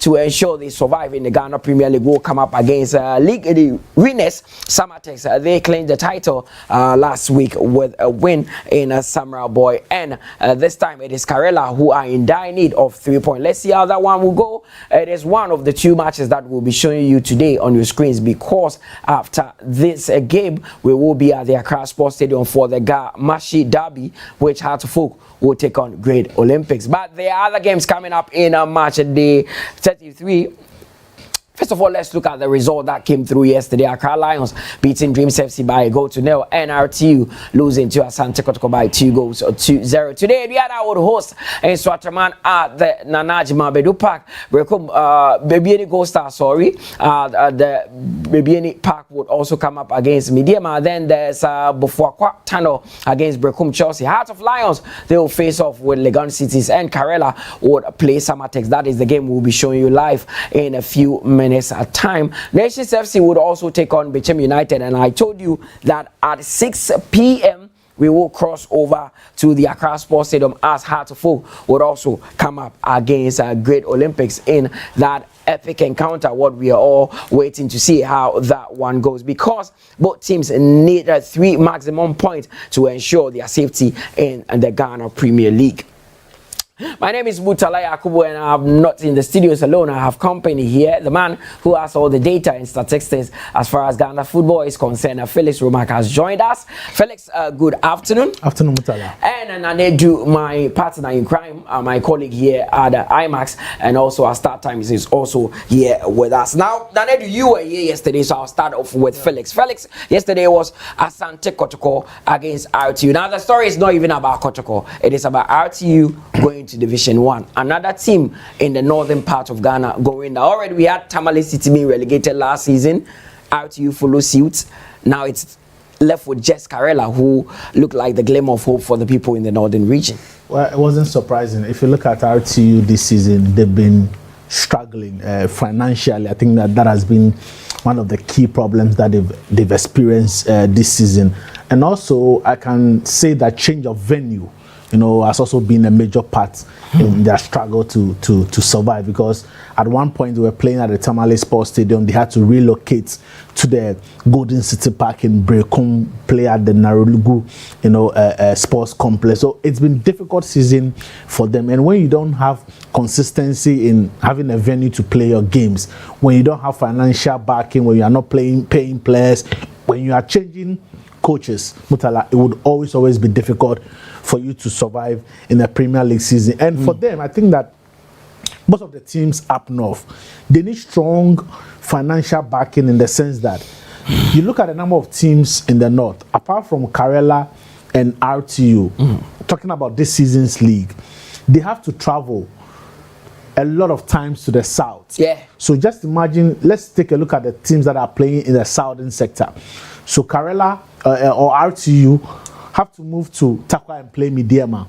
to ensure they survive in the Ghana Premier League will come up against league winners Samartex. They claimed the title last week with a win in Samurai Boy, and this time it is Karela who are in dire need of 3 points. Let's see how that one will go. It is one of the two matches that we'll be showing you today on your screens, because after this game we will be at the Accra Sports Stadium for the Gamashi Derby, which Heartfolk will take on Great Olympics. But there are other games coming up in match day 33. First of all, let's look at the result that came through yesterday. Accra Lions beating Dreams FC by a goal to nil, and RTU losing to Asante Kotoko by 2-0. Today, the other would host in Swatraman at the Nanajima Bedu Park. Bebieni Gold Star, the Bebieni Park would also come up against Mediama. Then there's Bufuakwa Tano against Brekum Chelsea. Heart of Lions, they will face off with Legon Cities, and Karela would play Samartex. That is the game we'll be showing you live in a few minutes at time. Nations FC would also take on Bechem United, and I told you that at 6 p.m. we will cross over to the Accra Sports Stadium as Heartfolk would also come up against Great Olympics in that epic encounter. What we are all waiting to see how that one goes, because both teams need 3 maximum points to ensure their safety in the Ghana Premier League. My name is Mutala Yakubu, and I'm not in the studios alone. I have company here, the man who has all the data and statistics as far as Ghana football is concerned. Felix Romak has joined us. Felix, good afternoon. Afternoon, Mutala. And Nanedu, my partner in crime, my colleague here at IMAX, and also our start time is also here with us. Now, Nanedu, you were here yesterday, so I'll start off with Felix. Felix, yesterday was Asante Kotoko against RTU. Now, the story is not even about Kotoko. It is about RTU going to Division 1. Another team in the northern part of Ghana going there. Already we had Tamale City being relegated last season. RTU follow suit. Now it's left with just Karela, who look like the glimmer of hope for the people in the northern region. Well, it wasn't surprising. If you look at RTU this season, they've been struggling financially. I think that has been one of the key problems that they've experienced this season. And also, I can say that change of venue, has also been a major part in their struggle to survive, because at one point they were playing at the Tamale Sports Stadium. They had to relocate to the Golden City Park in Brekum, play at the Narulugu, sports complex. So it's been a difficult season for them. And when you don't have consistency in having a venue to play your games, when you don't have financial backing, when you are not paying players, when you are changing coaches, Mutala, it would always be difficult for you to survive in a Premier League season. And for them, I think that most of the teams up north, they need strong financial backing, in the sense that you look at the number of teams in the north, apart from Karela and RTU, talking about this season's league, they have to travel a lot of times to the south. Yeah. So just imagine, let's take a look at the teams that are playing in the southern sector. So Karela or RTU have to move to Takwa and play Mediama.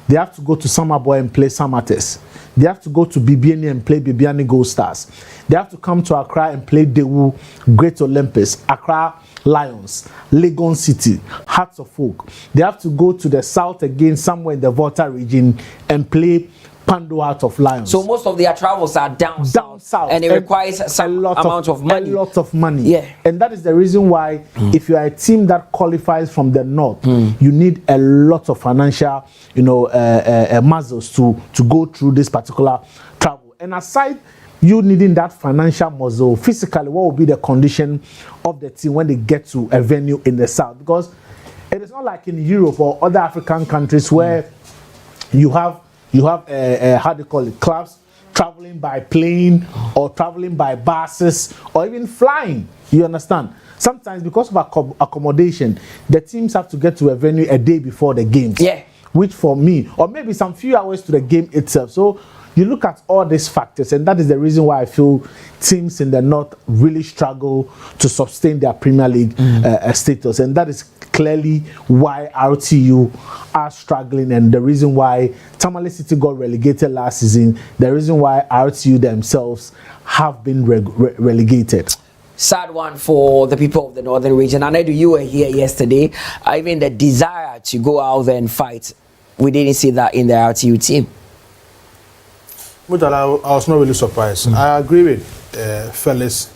They have to go to Samaboy and play Samartex. They have to go to Bibiani and play Bibiani Gold Stars. They have to come to Accra and play Dewu, Great Olympics, Accra Lions, Legon City, Hearts of Folk. They have to go to the south again, somewhere in the Volta region, and play Pando Heart of Lions. So most of their travels are down south, and it requires some amount of money. A lot of money. Yeah. And that is the reason why, if you are a team that qualifies from the north, you need a lot of financial, muscles to go through this particular travel. And aside you needing that financial muscle, physically, what will be the condition of the team when they get to a venue in the south? Because it is not like in Europe or other African countries where you have how do you call it, clubs traveling by plane or traveling by buses or even flying. You understand? Sometimes because of accommodation, the teams have to get to a venue a day before the games. Yeah. Which for me, or maybe some few hours to the game itself. So you look at all these factors, and that is the reason why I feel teams in the north really struggle to sustain their Premier League status, and that is clearly why RTU are struggling, and the reason why Tamale City got relegated last season, the reason why RTU themselves have been relegated. Sad one for the people of the northern region. I know you were here yesterday. Even the desire to go out there and fight, we didn't see that in the RTU team. Mutala, I was not really surprised. I agree with Felix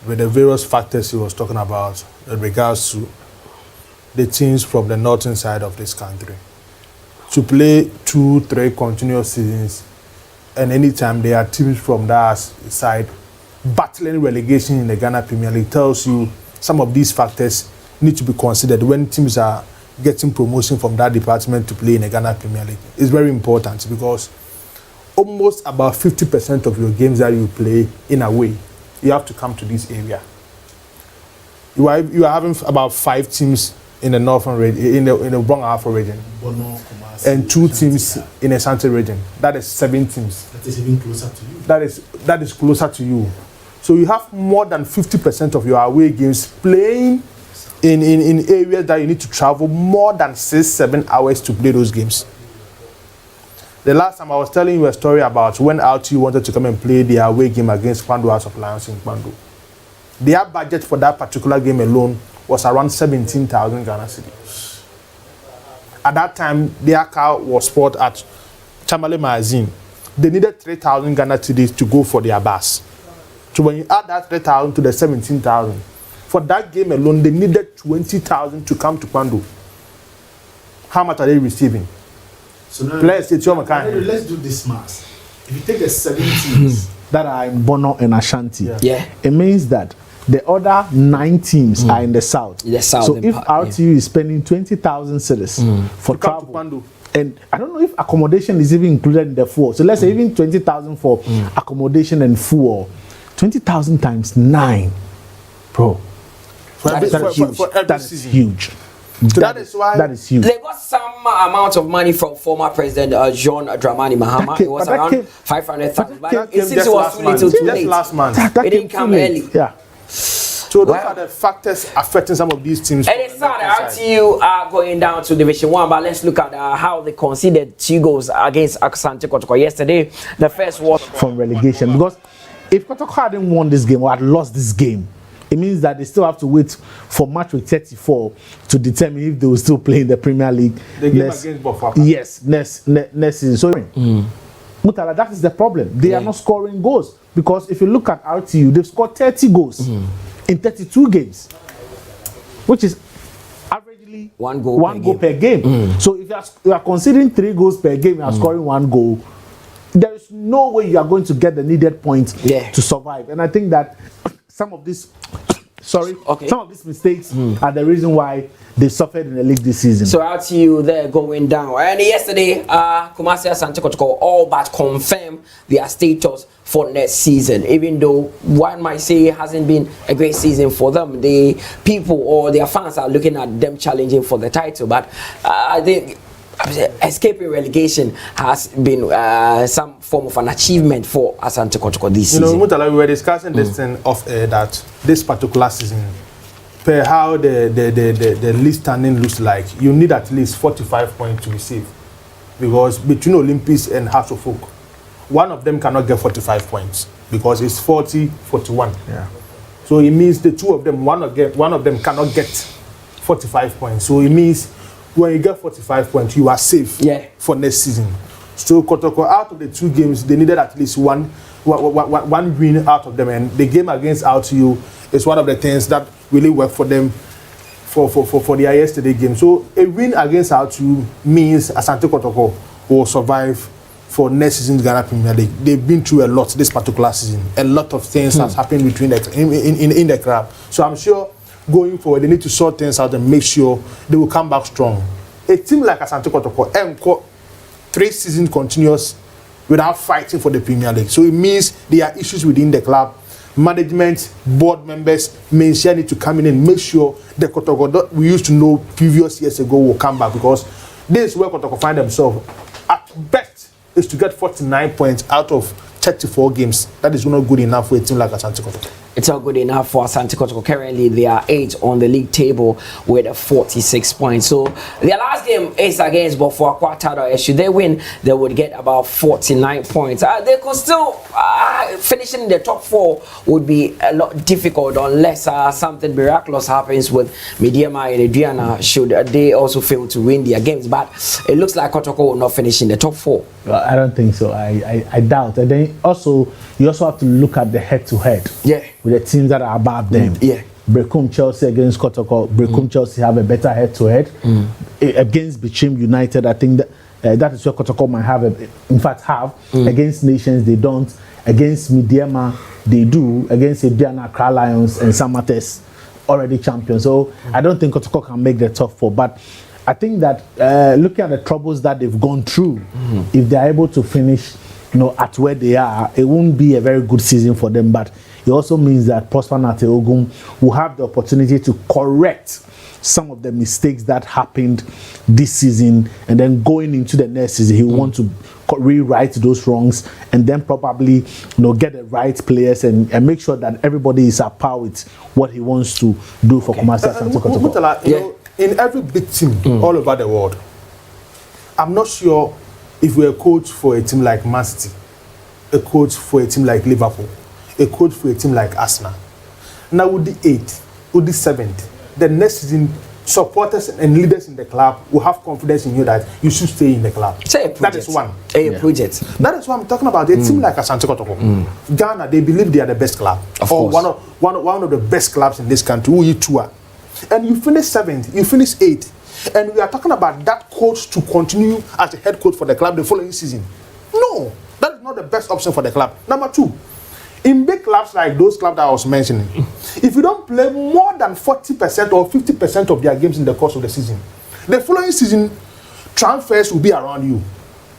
with the various factors he was talking about in regards to the teams from the northern side of this country. To play 2-3 continuous seasons, and anytime there are teams from that side battling relegation in the Ghana Premier League, tells you some of these factors need to be considered when teams are getting promotion from that department to play in the Ghana Premier League. It's very important because almost about 50% of your games that you play in a way, you have to come to this area. You are having about 5 teams in the northern region, in the Brong Afro region, and 2 teams in the Central region. That is 7 teams. That is even closer to you. That is closer to you. So you have more than 50% of your away games playing in areas that you need to travel more than 6-7 hours to play those games. The last time I was telling you a story about when RTU wanted to come and play their away game against Kwandu House of Lions in Kwandu. Their budget for that particular game alone was around 17,000 Ghana cedis. At that time, their car was spot at Chamale Magazine. They needed 3,000 Ghana cedis to go for their bus. So when you add that 3,000 to the 17,000, for that game alone, they needed 20,000 to come to Kwandu. How much are they receiving? So now, let's do this math. If you take the 7 teams that are in Bono and Ashanti, it means that the other 9 teams are in the south. The south. So if RTU is spending 20,000 cedis for travel, and I don't know if accommodation is even included in the fuel. So let's say even 20,000 for accommodation and fuel, 20,000 times 9, bro. That's huge. So that is why that is huge. They got some amount of money from former President John Dramani Mahama. It was around 500,000. But it seems it was too little, too late. Last month. It didn't come early. Yeah. So those are the factors affecting some of these teams. And it's sad that RTU are going down to Division 1, but let's look at how they conceded 2 goals against Asante Kotoko yesterday. The first was from relegation. Because if Kotoko hadn't won this game or had lost this game, it means that they still have to wait for match week 34 to determine if they will still play in the Premier League. The game against Bofaka. Yes, next season. So, Mutala, that is the problem. They are not scoring goals. Because if you look at RTU, they've scored 30 goals in 32 games, which is averagely one goal per game. So if you are considering 3 goals per game, you are scoring 1 goal, there is no way you are going to get the needed points to survive. And I think that some of these mistakes are the reason why they suffered in the league this season. So RTU they're going down. And yesterday, Kumasi Asante Kotoko all but confirmed their status for next season. Even though one might say it hasn't been a great season for them, the people or their fans are looking at them challenging for the title. But I think escaping relegation has been some form of an achievement for Asante Kotoko this season. You know, Mutala, we were discussing this thing of that this particular season, per how the league standing looks like, you need at least 45 points to be safe. Because between Olympics and House of Folk, one of them cannot get 45 points because it's 40-41. Yeah. So it means the two of them, one of them cannot get 45 points. So it means when you get 45 points, you are safe for next season. So Kotoko, out of the 2 games, they needed at least one win out of them. And the game against RTU is one of the things that really worked for them for their yesterday game. So a win against RTU means Asante Kotoko will survive for next season's Ghana Premier League. They've been through a lot this particular season. A lot of things has happened between in the club. So I'm sure going forward, they need to sort things out and make sure they will come back strong. A team like Asante Kotoko, 3 seasons continuous without fighting for the Premier League. So it means there are issues within the club. Management, board members, Mensia need to come in and make sure the Kotoko that we used to know previous years ago will come back, because this is where Kotoko find themselves. At best, is to get 49 points out of 34 games. That is not good enough for a team like Asante Kotoko. It's not good enough for Asante Kotoko. Currently, they are 8th on the league table with 46 points. So their last game is against Bofo Akwatado. Should they win, they would get about 49 points. They could still finishing in the top 4 would be a lot difficult unless something miraculous happens with Mediama and Adriana. Should they also fail to win their games, but it looks like Kotoko will not finish in the top 4. Well, I don't think so. I doubt. And then also you also have to look at the head-to-head. Yeah. With the teams that are above them. Yeah. Brekum Chelsea against Kotoko. Brekum Chelsea have a better head-to-head. Against Bichim United, I think that is where Kotoko might have, against Nations, they don't. Against Mediama, they do. Against Ediana, Accra Lions, and Samartex, already champions. So I don't think Kotoko can make the top 4. But I think that looking at the troubles that they've gone through, if they're able to finish, at where they are, it won't be a very good season for them. But it also means that Prosper Nateogum will have the opportunity to correct some of the mistakes that happened this season, and then going into the next season, he will want to rewrite those wrongs, and then probably get the right players and make sure that everybody is at par with what he wants to do for Kumasi Asante Kotoko. In every big team all over the world, I'm not sure if we're a coach for a team like Man City, a coach for a team like Liverpool, a coach for a team like Arsenal. Now with the 8th, with the 7th, the next season, supporters and leaders in the club will have confidence in you that you should stay in the club. That is one. Project. That is what I'm talking about. A team like Asante Kotoko, Ghana, they believe they are the best club, one of the best clubs in this country. Who you two are, and you finish 7th, you finish 8th. And we are talking about that coach to continue as the head coach for the club the following season. No, that is not the best option for the club. Number 2, in big clubs like those clubs that I was mentioning, if you don't play more than 40% or 50% of their games in the course of the season, the following season, transfers will be around you.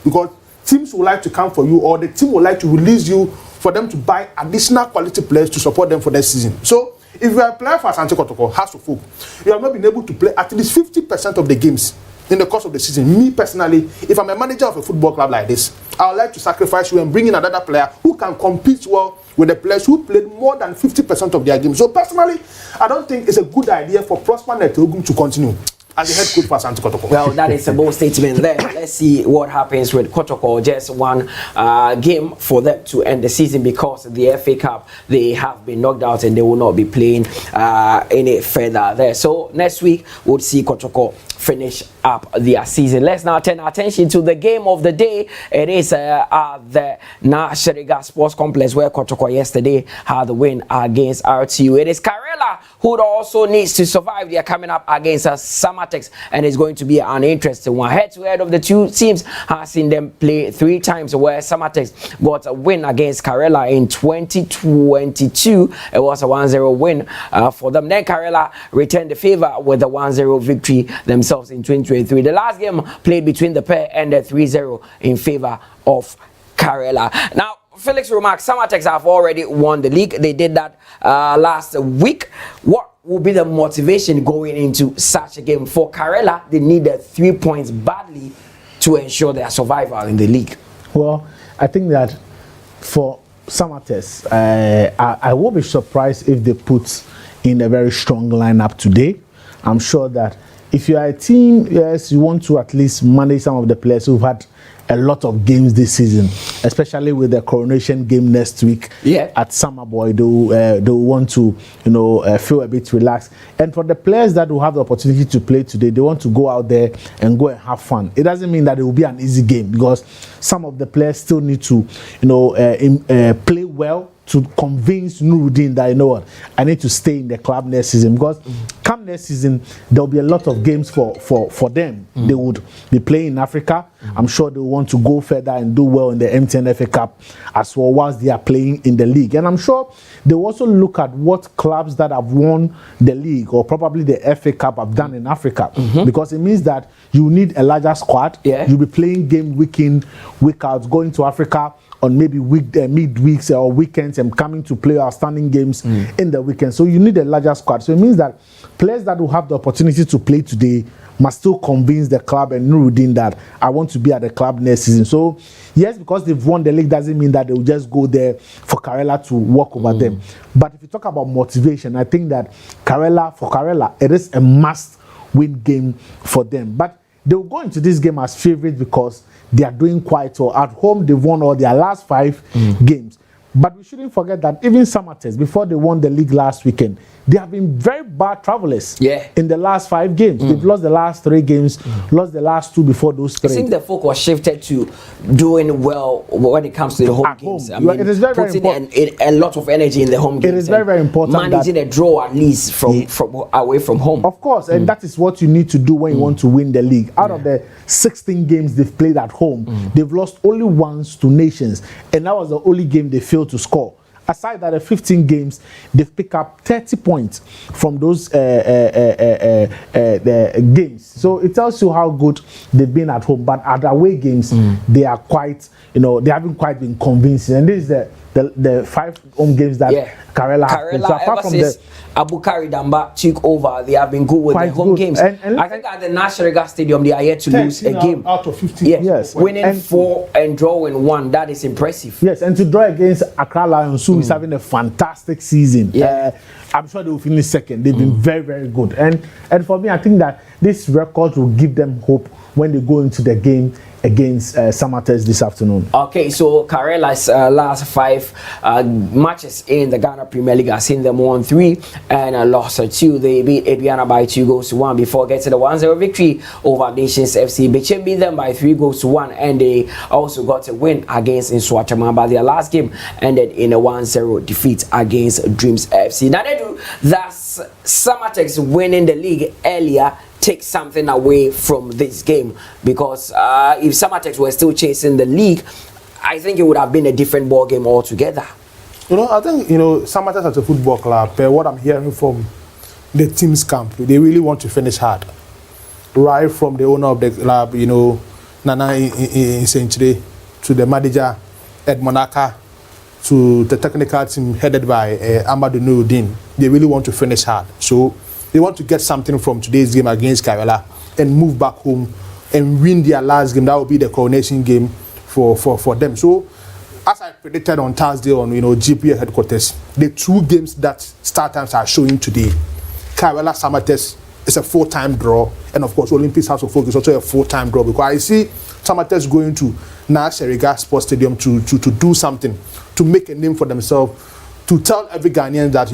Because teams will like to come for you, or the team will like to release you for them to buy additional quality players to support them for next season. So, if you are a player for Asante Kotoko, has to folk, you have not been able to play at least 50% of the games in the course of the season. Me personally, if I'm a manager of a football club like this, I would like to sacrifice you and bring in another player who can compete well with the players who played more than 50% of their games. So personally, I don't think it's a good idea for Prosper Nateogum to continue as the head coach for Asante Kotoko. Well, that is a bold statement there. Let's see what happens with Kotoko. Just one game for them to end the season, because the FA Cup, they have been knocked out and they will not be playing any further there. So next week, we'll see Kotoko finish up their season. Let's now turn our attention to the game of the day. It is at the Nashiriga Sports Complex, where Kotoko yesterday had the win against RTU. It is Karela who also needs to survive. They are coming up against Samartex, and it's going to be an interesting one. Head-to-head of the two teams has seen them play 3 times, where Samartex got a win against Karela in 2022. It was a 1-0 win for them. Then Karela returned the favor with a 1-0 victory themselves in 2023. The last game played between the pair ended 3-0 in favor of Karela. Now, Felix remarks, Samartex have already won the league. They did that last week. What will be the motivation going into such a game? For Karela, they needed 3 points badly to ensure their survival in the league. Well, I think that for Samartex, I won't be surprised if they put in a very strong lineup today. I'm sure that if you are a team, yes, you want to at least manage some of the players who've had a lot of games this season, especially with the coronation game next week at Summer Boy. They'll want to, feel a bit relaxed. And for the players that will have the opportunity to play today, they want to go out there and go and have fun. It doesn't mean that it will be an easy game, because some of the players still need to, play well to convince Nuruddin that, I need to stay in the club next season, because come next season there'll be a lot of games for them. They would be playing in Africa. I'm sure they want to go further and do well in the MTN FA Cup as well, whilst they are playing in the league. And I'm sure they will also look at what clubs that have won the league or probably the FA Cup have done in Africa, because it means that you need a larger squad. You'll be playing game week in, week out, going to Africa on maybe midweeks or weekends and coming to play outstanding games in the weekend. So you need a larger squad. So it means that players that will have the opportunity to play today must still convince the club and Nuruddin that I want to be at the club next season. So yes, because they've won the league doesn't mean that they will just go there for Karela to walk over them. But if you talk about motivation, I think that Karela, it is a must-win game for them. But they will go into this game as favorites because they are doing quite well. At home, they've won all their last 5 games. But we shouldn't forget that even Samartex, before they won the league last weekend, they have been very bad travelers in the last 5 games. They've lost the last 3 games, lost the last 2 before those 3. I think the focus shifted to doing well when it comes to the home games. I mean, it is very, very important. A lot of energy in the home games. It is very, very important. Managing a draw at least from away from home. Of course, and that is what you need to do when you want to win the league. Out of the 16 games they've played at home, they've lost only once to Nations, and that was the only game they failed to score. Aside that, the 15 games, they've picked up 30 points from those games. So it tells you how good they've been at home. But at away games, they are quite, they haven't quite been convincing. And this is the 5 home games that Karela has played. So apart from the Abukari Damba took over, they have been good with the home games. And I think at the National Gas Stadium, they are yet to lose a game. Out of 15. Yes, winning 4 and drawing 1. That is impressive. Yes, and to draw against Accra Lions, who is having a fantastic season. I'm sure they will finish second. They've been very, very good. And for me, I think that this record will give them hope when they go into the game against Samartex this afternoon. Okay, so Karela's last 5 matches in the Ghana Premier League, I've seen them won 3 and lost 2. They beat Aduana by 2-1 before getting the 1-0 victory over Nations FC. Bichim beat them by 3-1, and they also got a win against Nswachama, but their last game ended in a 1-0 defeat against Dreams FC. Now they do that's Samartex winning the league earlier take something away from this game, because if Samartex were still chasing the league, I think it would have been a different ball game altogether. I think Samartex as a football club, what I'm hearing from the team's camp, they really want to finish hard, right from the owner of the club, Nana in Century, to the manager Ed Monaka, to the technical team headed by Amadou Nuruddin. They really want to finish hard. So they want to get something from today's game against Karela and move back home and win their last game. That will be the coronation game for them. So, as I predicted on Thursday on GPL headquarters, the 2 games that Star Times are showing today, Karela Samartex is a 4-time draw, and of course Olympics House of Folk is also a 4-time draw, because I see Samartex going to Sheriga Sports Stadium to do something, to make a name for themselves, to tell every Ghanaian that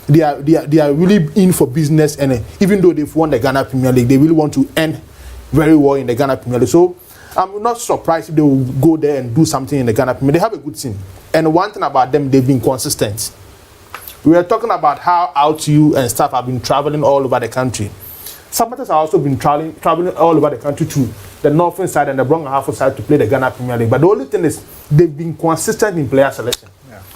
they are really in for business, and even though they've won the Ghana Premier League, they really want to end very well in the Ghana Premier League. So I'm not surprised if they will go there and do something in the Ghana Premier League. They have a good team, and one thing about them, they've been consistent. We are talking about how OutU and staff have been traveling all over the country. Samartex have also been traveling all over the country to the northern side and the Brong-Ahafo side to play the Ghana Premier League. But the only thing is they've been consistent in player selection.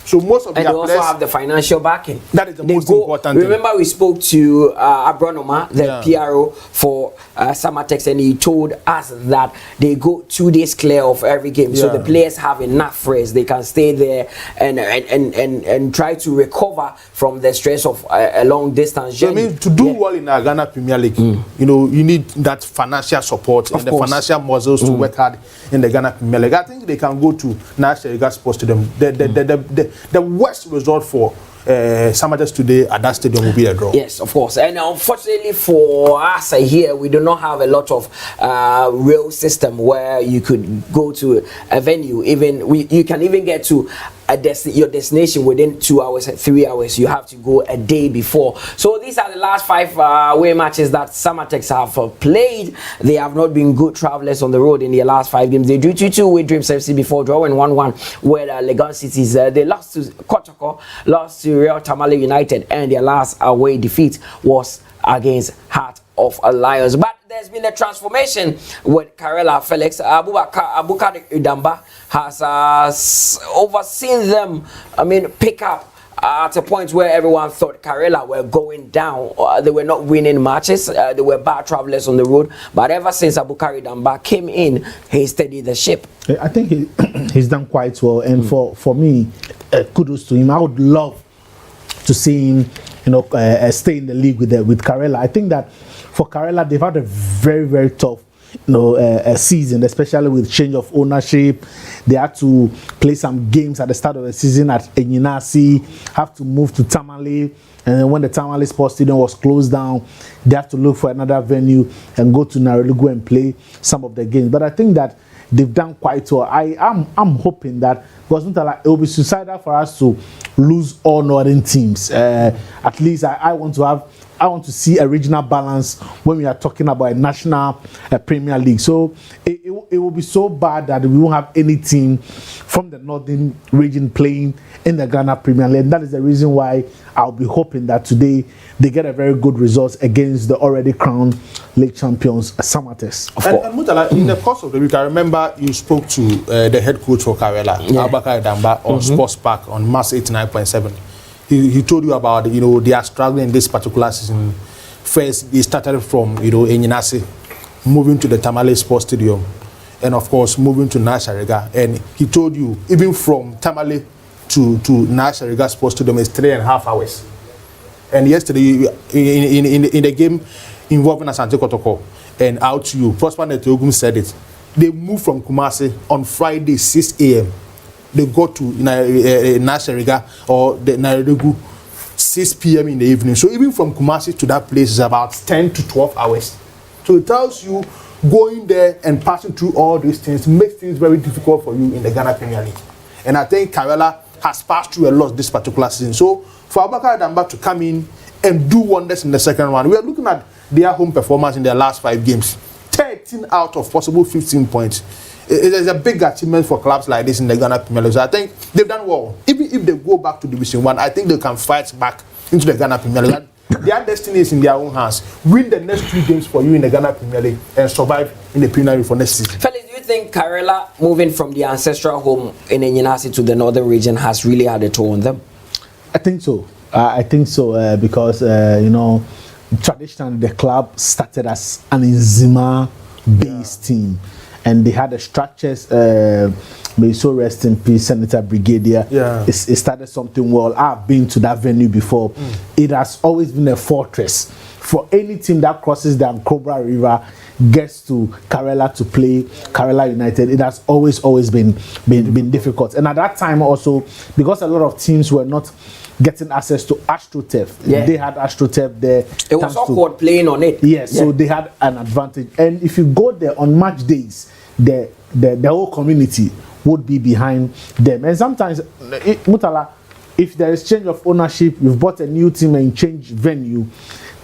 So most of and their they also players have the financial backing. That is the most important thing. Remember, we spoke to Abronoma, the PRO for Samartex, and he told us that they go 2 days clear of every game, so the players have enough rest. They can stay there and try to recover from the stress of a long distance journey. So I mean, to do well in the Ghana Premier League, you need that financial support and the financial muscles to work hard in the Ghana Premier League. I think they can go to National Sports Stadium. The worst result for Samartex today at that stadium will be a draw. Yes, of course. And unfortunately for us here, we do not have a lot of rail system where you could go to a venue. You can even get to your destination within 2 hours, 3 hours. You have to go a day before. So these are the last 5 away matches that Samartex have played. They have not been good travelers on the road in their last 5 games. They drew 2-2 with Dreams FC before drawing 1-1 with Legon Cities. They lost to Koto, lost to Real Tamale United, and their last away defeat was against Heart of Lions. But there's been a transformation with Karela. Felix Abukari Idamba has overseen them, pick up at a point where everyone thought Karela were going down. They were not winning matches. They were bad travelers on the road. But ever since Abukari Idamba came in, he steadied the ship. I think he's done quite well. And for me, kudos to him. I would love to see him, stay in the league with Karela. I think that for Karela, they've had a very, very tough a season, especially with change of ownership. They had to play some games at the start of the season at Enyinasi, have to move to Tamale, and then when the Tamale Sports Stadium was closed down, they have to look for another venue and go to Narelugu and play some of the games. But I think that they've done quite well. I'm hoping that, because it will be suicidal for us to lose all northern teams. At least I want to see a regional balance when we are talking about a national Premier League. So it will be so bad that we won't have any team from the northern region playing in the Ghana Premier League. And that is the reason why I'll be hoping that today they get a very good result against the already crowned league champions, Samartex. And Mutala, in the course of the week, I remember you spoke to the head coach for Karela, Abubakar Damba, on Sports Park on Mass 89.7. He told you about, they are struggling in this particular season. First, they started from, Enyinasi, moving to the Tamale Sports Stadium, and of course, moving to Nashariga. And he told you, even from Tamale to Nashariga Sports Stadium is 3.5 hours. And yesterday, in the game involving Asante Kotoko and out to you, Prosper Netogum said it. They moved from Kumasi on Friday, 6 a.m. They go to Nashariga or the Narelugu 6 p.m. in the evening. So even from Kumasi to that place is about 10 to 12 hours. So it tells you going there and passing through all these things makes things very difficult for you in the Ghana Premier League. And I think Karela has passed through a lot this particular season. So for Abubakar Damba to come in and do wonders in the second round, we are looking at their home performance in their last 5 games. 13 out of possible 15 points. It is a big achievement for clubs like this in the Ghana Premier League. So I think they've done well. Even if they go back to Division 1, I think they can fight back into the Ghana Premier League. Their destiny is in their own hands. Win the next 3 games for you in the Ghana Premier League and survive in the Premier League for next season. Fellas, do you think Karela moving from the ancestral home in Enyinasi to the northern region has really had a toll on them? I think so. Because traditionally the club started as an Nzima-based team, and they had the structures. May so rest in peace, Senator Brigadier. It started something well. I've been to that venue before. It has always been a fortress for any team that crosses the Cobra River, gets to Karela to play Karela United. It has always been difficult. And at that time also, because a lot of teams were not getting access to AstroTurf, they had AstroTurf there. It was awkward playing on it. Yes, so they had an advantage. And if you go there on match days, the whole community would be behind them. And sometimes, Mutala, if there is change of ownership, you've bought a new team and change venue,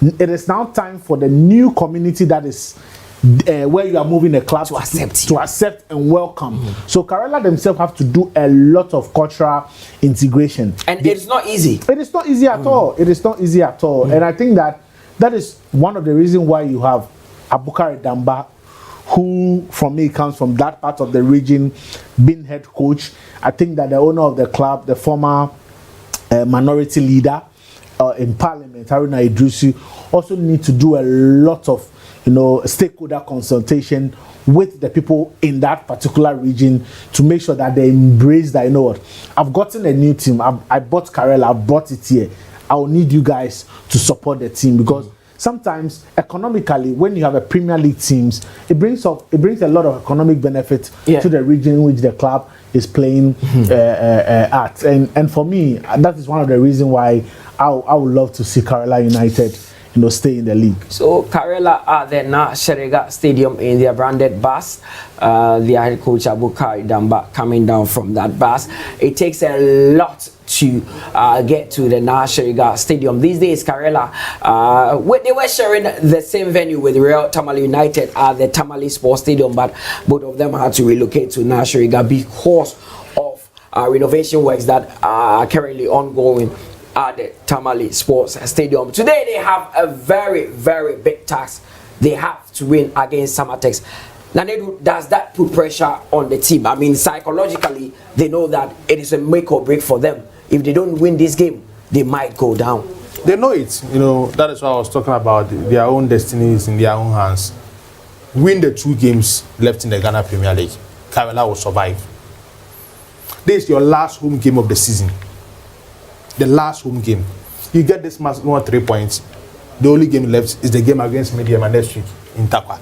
it is now time for the new community that is where you are moving a club to accept and welcome. So Karela themselves have to do a lot of cultural integration. And it's not easy. It is not easy at all. It is not easy at all. And I think that is one of the reasons why you have Abubakar Damba, who from me comes from that part of the region, being head coach. I think that the owner of the club, the former minority leader in Parliament, Haruna Idrusi, also need to do a lot of stakeholder consultation with the people in that particular region to make sure that they embrace that, I've gotten a new team, I bought Karela, I brought it here, I will need you guys to support the team, because sometimes economically, when you have a Premier League teams, it brings a lot of economic benefit to the region in which the club is playing at. And for me, that is one of the reasons why I would love to see Karela United stay in the league. So Karela are there now, Sherega Stadium in their branded bus. Their head coach Abubakar Damba coming down from that bus. It takes a lot to get to the Nashariga Stadium. These days, Karela, they were sharing the same venue with Real Tamale United at the Tamale Sports Stadium, but both of them had to relocate to Nashariga because of renovation works that are currently ongoing at the Tamale Sports Stadium. Today, they have a very, very big task. They have to win against Samartex. Now, does that put pressure on the team? I mean, psychologically, they know that it is a make or break for them. If they don't win this game, they might go down. They know it. That is why I was talking about their own destinies in their own hands. Win the 2 games left in the Ghana Premier League. Karela will survive. This is your last home game of the season. The last home game. you get this much more 3 points. The only game left is the game against Mediama next week in Takwa.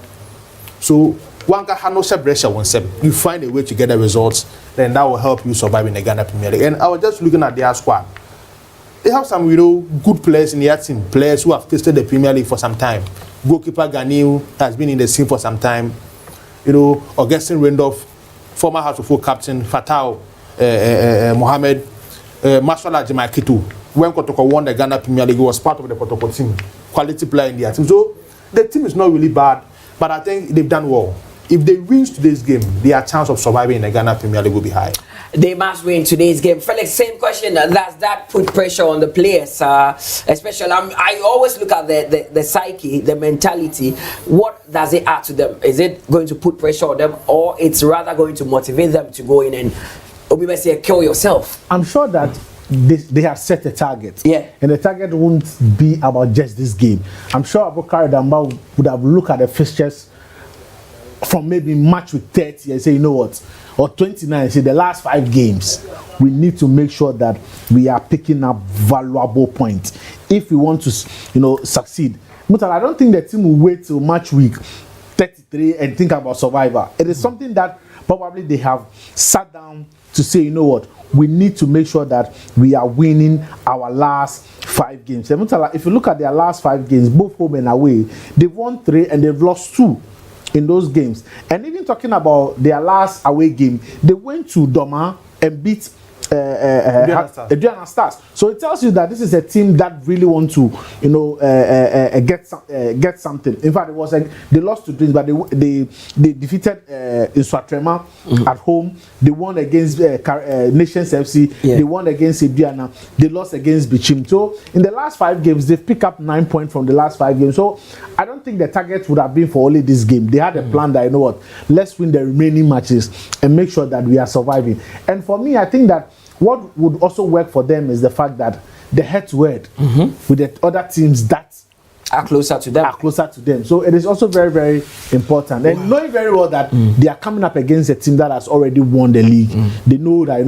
So one can handle pressure 1-7. You find a way to get the results, then that will help you survive in the Ghana Premier League. And I was just looking at their squad. They have some, good players in their team, players who have tasted the Premier League for some time. Goalkeeper Ganiu has been in the scene for some time. Augustine Randolph, former House of Folk captain, Fatau Mohamed, Maswala Jemakitu. When Kotoko won the Ghana Premier League, he was part of the Kotoko team. Quality player in their team. So the team is not really bad, but I think they've done well. If they win today's game, their chance of surviving in the Ghana Premier League will be high. They must win today's game. Felix, same question. Does that put pressure on the players? Especially, I always look at the psyche, the mentality. What does it add to them? Is it going to put pressure on them, or it's rather going to motivate them to go in and say, kill yourself? I'm sure that they have set a target. Yeah. And the target won't be about just this game. I'm sure Abukari Damba would have looked at the fixtures from maybe match with 30 and say, you know what, or 29, say the last 5 games, we need to make sure that we are picking up valuable points if we want to, succeed. Mutal, I don't think the team will wait till match week 33 and think about survivor. It is something that probably they have sat down to say, you know what, we need to make sure that we are winning our last 5 games. And Mutal, if you look at their last 5 games, both home and away, they've won 3 and they've lost 2. In those games. And even talking about their last away game, they went to Doma and beat Adriana Stars. So it tells you that this is a team that really want to, get something. In fact, it was like they lost to Dreams, but they defeated Iswatrema at home. They won against Nations FC. Yeah. They won against Adriana. They lost against Bichim. So in the last 5 games, they've picked up 9 points from the last 5 games. So I don't think the target would have been for only this game. They had a plan that, let's win the remaining matches and make sure that we are surviving. And for me, I think that what would also work for them is the fact that the head-to-head with the other teams that are closer to them. So it is also very, very important. And knowing very well that they are coming up against a team that has already won the league, they know that,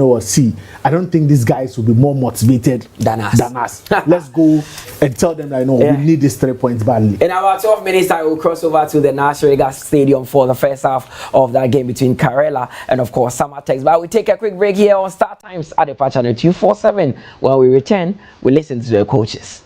I don't think these guys will be more motivated than us. Let's go and tell them that, we need these 3 points badly. In about 12 minutes, I will cross over to the National Stadium for the first half of that game between Karela and, of course, Samartex. But we take a quick break here on Star Times at the Patch Channel 247. When we return, we listen to the coaches.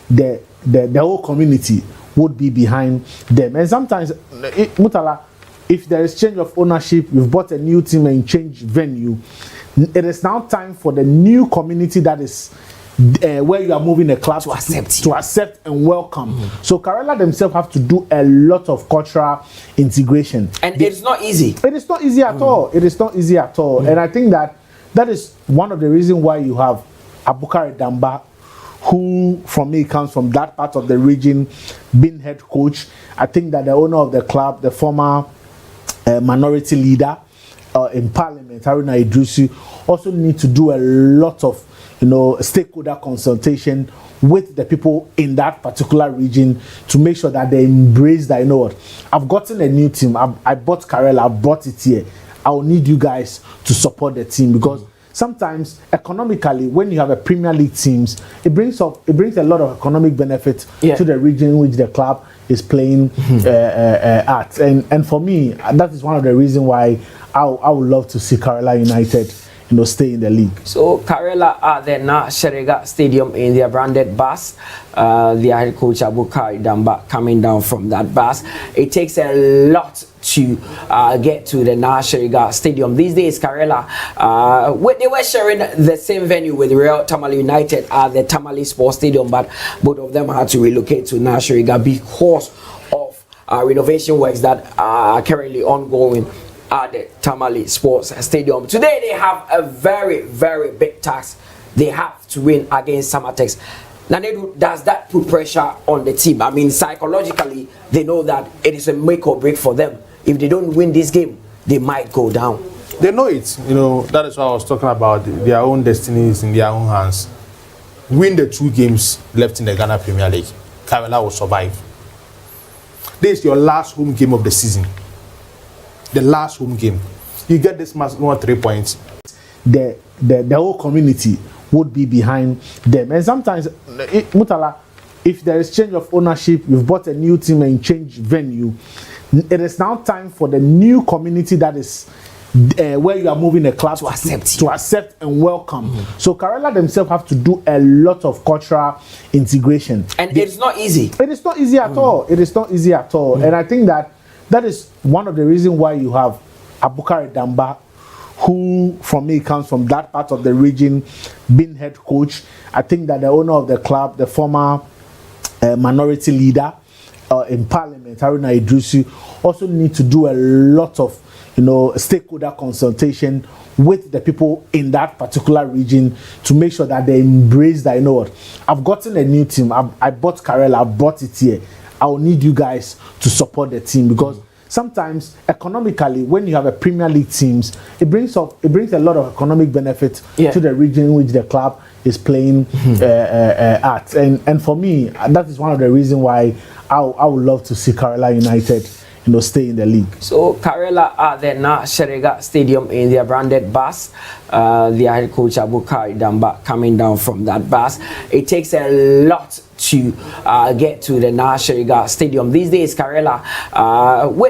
The whole community would be behind them. And sometimes, Mutala, if there is change of ownership, you've bought a new team and change venue, it is now time for the new community that is where you are moving a club to accept and welcome. So Karela themselves have to do a lot of cultural integration. And it's not easy. It is not easy at all. It is not easy at all. And I think that is one of the reasons why you have Abukari Damba, who from me comes from that part of the region, being head coach. I think that the owner of the club, the former minority leader in Parliament, Haruna Idrusi, also need to do a lot of stakeholder consultation with the people in that particular region to make sure that they embrace that, I've gotten a new team, I bought Karela, I brought it here, I will need you guys to support the team, because sometimes economically, when you have a Premier League teams, it brings a lot of economic benefit to the region in which the club is playing at. And for me, that is one of the reasons why I would love to see Karela United stay in the league. So Karela at the National Stadium in their branded bus. The head coach Abukari Damba coming down from that bus. It takes a lot to get to the National Stadium. These days, Karela, they were sharing the same venue with Real Tamale United at the Tamale Sports Stadium, but both of them had to relocate to National because of renovation works that are currently ongoing at the Tamale Sports Stadium. Today they have a very, very big task they have to win against Samartex. Nanedu, does that put pressure on the team? I mean, psychologically, they know that it is a make or break for them. If they don't win this game, they might go down. They know it. You know, that is why I was talking about their own destinies in their own hands. Win the 2 games left in the Ghana Premier League. Karela will survive. This is your last home game of the season. The last home game. You get this maximum 3 points. The whole community would be behind them. And sometimes, Mutala, if there is change of ownership, you've bought a new team and change venue, it is now time for the new community that is where you are moving the club to accept and welcome. So Karela themselves have to do a lot of cultural integration. And it's not easy. It is not easy at all. It is not easy at all. And I think that is one of the reasons why you have Abukari Damba, who from me comes from that part of the region, being head coach. I think that the owner of the club, the former minority leader in Parliament, Haruna Idrisu, also need to do a lot of stakeholder consultation with the people in that particular region to make sure that they embrace that, I've gotten a new team, I bought Karela, I brought it here, I will need you guys to support the team, because sometimes economically, when you have a Premier League teams, it brings a lot of economic benefit to the region in which the club is playing at. And for me, that is one of the reasons why I would love to see Karela United stay in the league. So Karela are there now, Sherega Stadium in their branded bus. Their head coach Abukari Damba coming down from that bus. It takes a lot to get to the Sherega Stadium. These days, Karela,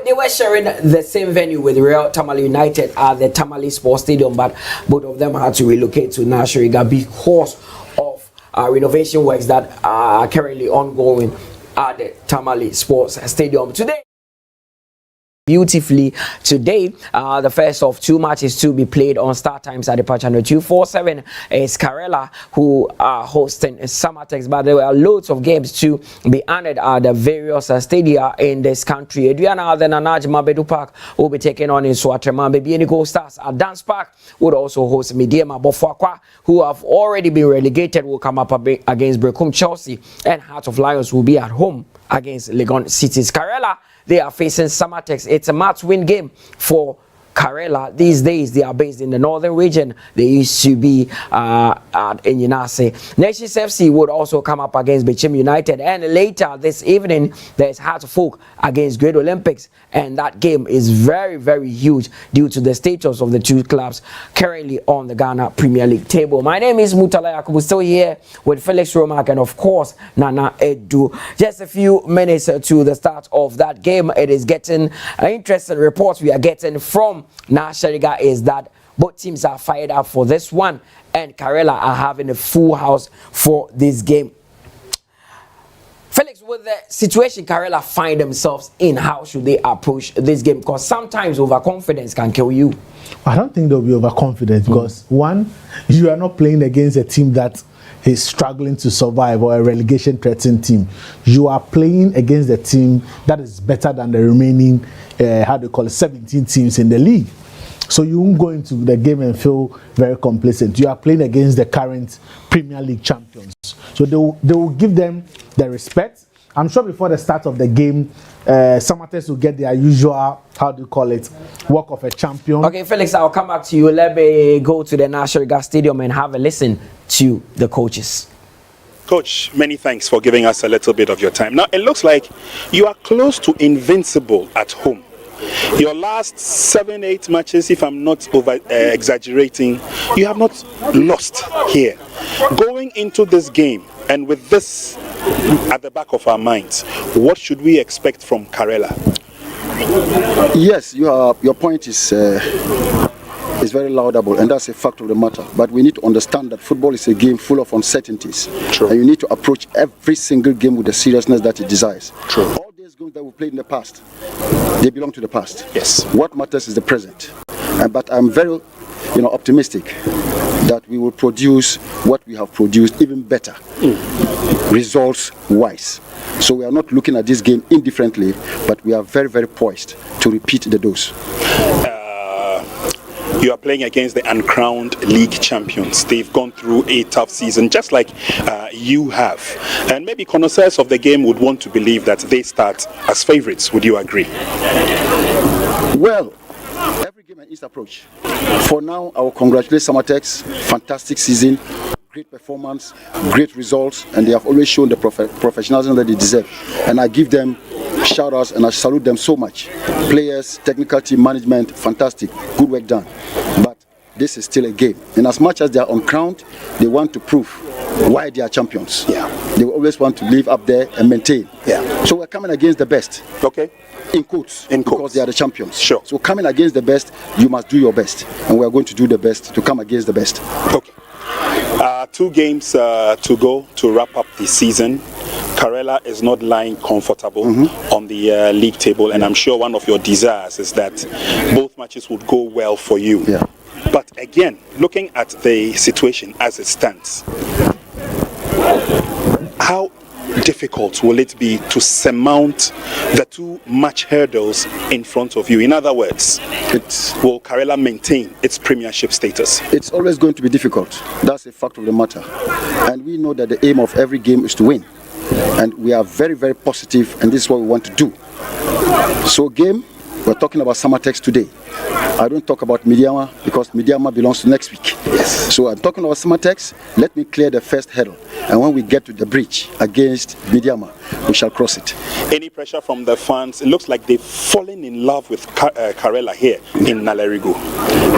they were sharing the same venue with Real Tamale United at the Tamale Sports Stadium, but both of them had to relocate to Sherega because of renovation works that are currently ongoing at the Tamale Sports Stadium. Today, beautifully today, the first of 2 matches to be played on start times at the patch channel 247 is Karela, who are hosting Samartex, but there are loads of games to be honored at the various stadia in this country. Adriana the Nanaj Mabedu Park will be taking on in Swatrema. Baby Inigo Stars at Dance Park would also host Mediema Bofwakwa, who have already been relegated, will come up against Brekum Chelsea, and Heart of Lions will be at home against Legon Cities. Karela, they are facing Samartex. It's a must-win game for Karela. These days, they are based in the northern region. They used to be at Enyinase. Nations FC would also come up against Bechim United. And later this evening, there's Heart of Folk against Great Olympics. And that game is very, very huge due to the status of the two clubs currently on the Ghana Premier League table. My name is Mutala Yakubu, still here with Felix Romack and, of course, Nana Edu. Just a few minutes to the start of that game. It is getting interesting reports we are getting from Sherega is that both teams are fired up for this one, and Karela are having a full house for this game. Felix, with the situation Karela find themselves in, how should they approach this game? Because sometimes overconfidence can kill you. I don't think they'll be overconfident because, one, you are not playing against a team that is struggling to survive or a relegation threatened team. You are playing against a team that is better than the remaining 17 teams in the league. So you won't go into the game and feel very complacent. You are playing against the current Premier League champions. So they will give them the respect. I'm sure before the start of the game, Samartex will get their usual, walk of a champion. Okay, Felix, I'll come back to you. Let me go to the Sherega Stadium and have a listen to the coaches. Coach, many thanks for giving us a little bit of your time. Now, it looks like you are close to invincible at home. Your last 7-8 matches, if I'm not exaggerating, you have not lost here. Going into this game, and with this at the back of our minds, what should we expect from Karela? Yes, your point is very laudable, and that's a fact of the matter. But we need to understand that football is a game full of uncertainties. True. And you need to approach every single game with the seriousness that it desires. True. All these games that we played in the past, they belong to the past. Yes. What matters is the present. But I'm very, optimistic that we will produce what we have produced even better, results-wise. So we are not looking at this game indifferently, but we are very, very poised to repeat the dose. You are playing against the uncrowned league champions. They've gone through a tough season, just like you have. And maybe connoisseurs of the game would want to believe that they start as favorites. Would you agree? Well, every game and its approach. For now, I will congratulate Samartex. Fantastic season, great performance, great results, and they have always shown the professionalism that they deserve. And I give them shout outs and I salute them so much. Players, technical team, management, fantastic, good work done. But this is still a game. And as much as they are uncrowned, they want to prove why they are champions. Yeah. They will always want to live up there and maintain. Yeah. So we're coming against the best. Okay. In quotes. Because they are the champions. Sure. So coming against the best, you must do your best. And we are going to do the best to come against the best. Okay. 2 games to go to wrap up the season. Karela is not lying comfortable on the league table, and I'm sure one of your desires is that both matches would go well for you. Yeah. But again, looking at the situation as it stands, how difficult will it be to surmount the 2 match hurdles in front of you? In other words, will Karela maintain its premiership status? It's always going to be difficult. That's a fact of the matter. And we know that the aim of every game is to win. And we are very, very positive, and this is what we want to do. So game, we're talking about Samartex today. I don't talk about Midiama because Midiama belongs to next week. Yes. So I'm talking about Samartex. Let me clear the first hurdle. And when we get to the bridge against Midiama, we shall cross it. Any pressure from the fans? It looks like they've fallen in love with Karela here in Nalerigo.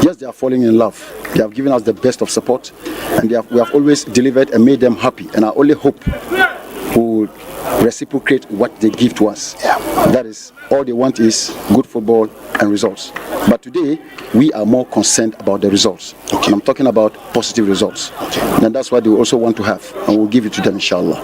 Yes, they are falling in love. They have given us the best of support. And we have always delivered and made them happy. And I only hope we will reciprocate what they give to us. Yeah. That is, all they want is good football and results. But today, we are more concerned about the results. Okay. And I'm talking about positive results. Okay. And that's what they also want to have. And we'll give it to them, inshallah.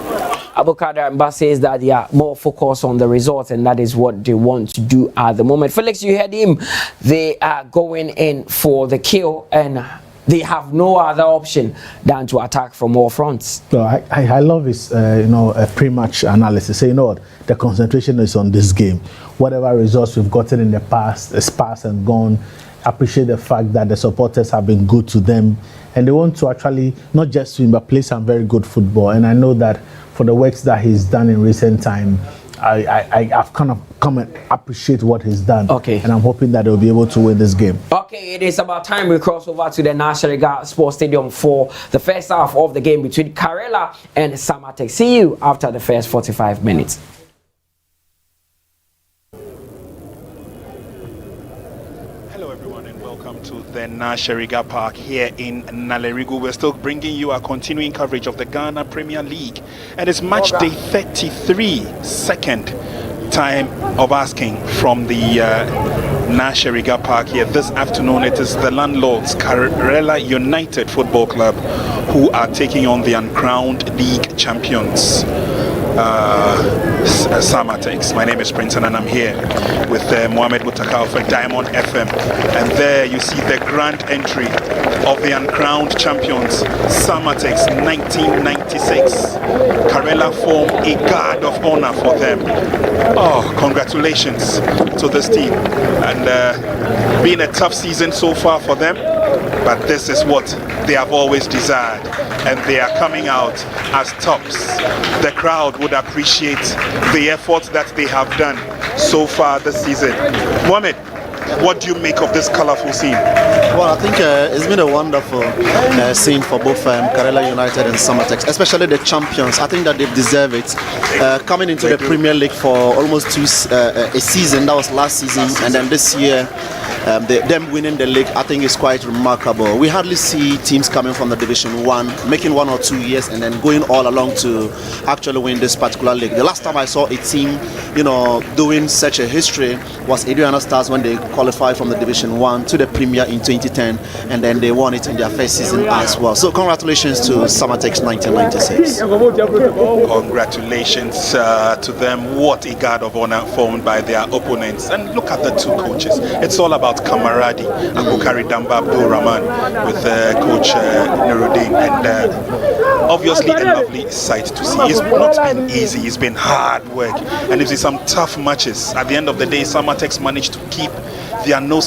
Abukadar Mba says that they are more focused on the results, and that is what they want to do at the moment. Felix, you heard him. They are going in for the kill, and they have no other option than to attack from all fronts. So I love his a pre-match analysis. Say, what, the concentration is on this game. Whatever results we've gotten in the past is past and gone. Appreciate the fact that the supporters have been good to them, and they want to actually not just win but play some very good football. And I know that for the works that he's done in recent time, I've kind of come and appreciate what he's done. Okay. And I'm hoping that they'll be able to win this game. Okay, it is about time we cross over to the National Sports Stadium for the first half of the game between Karela and Samartex. See you after the first 45 minutes. The Nasheriga Park here in Nalerigo. We're still bringing you our continuing coverage of the Ghana Premier League, and it's match day 33, second time of asking from the Nasheriga Park here this afternoon. It is the landlords, Karela United Football Club, who are taking on the uncrowned league champions, Samartex. My name is Prince and I'm here with Mohamed Mutakao for Diamond FM, and there you see the grand entry of the uncrowned champions, Samartex 1996. Karela form a guard of honor for them. Oh, congratulations to this team, and been a tough season so far for them, but this is what they have always desired, and they are coming out as tops. The crowd would appreciate the effort that they have done so far this season. Mohamed, what do you make of this colorful scene? Well, I think it's been a wonderful scene for both Karela United and Samartex, especially the champions. I think that they deserve it. Coming into the Premier League for almost a season, that was last season, and then this year, them winning the league, I think is quite remarkable. We hardly see teams coming from the Division 1, making 1 or 2 years, and then going all along to actually win this particular league. The last time I saw a team, doing such a history was Adriana Stars when they qualified from the Division 1 to the Premier in 2010, and then they won it in their first season as well. So congratulations to Samartex 1996. Congratulations to them. What a guard of honor formed by their opponents. And look at the 2 coaches. It's all about camaraderie. Abukari Damba Abdul Rahman with Coach Nuruddin, and obviously a lovely sight to see. It's not been easy, it's been hard work, and you see some tough matches. At the end of the day, Samartex managed to keep their nose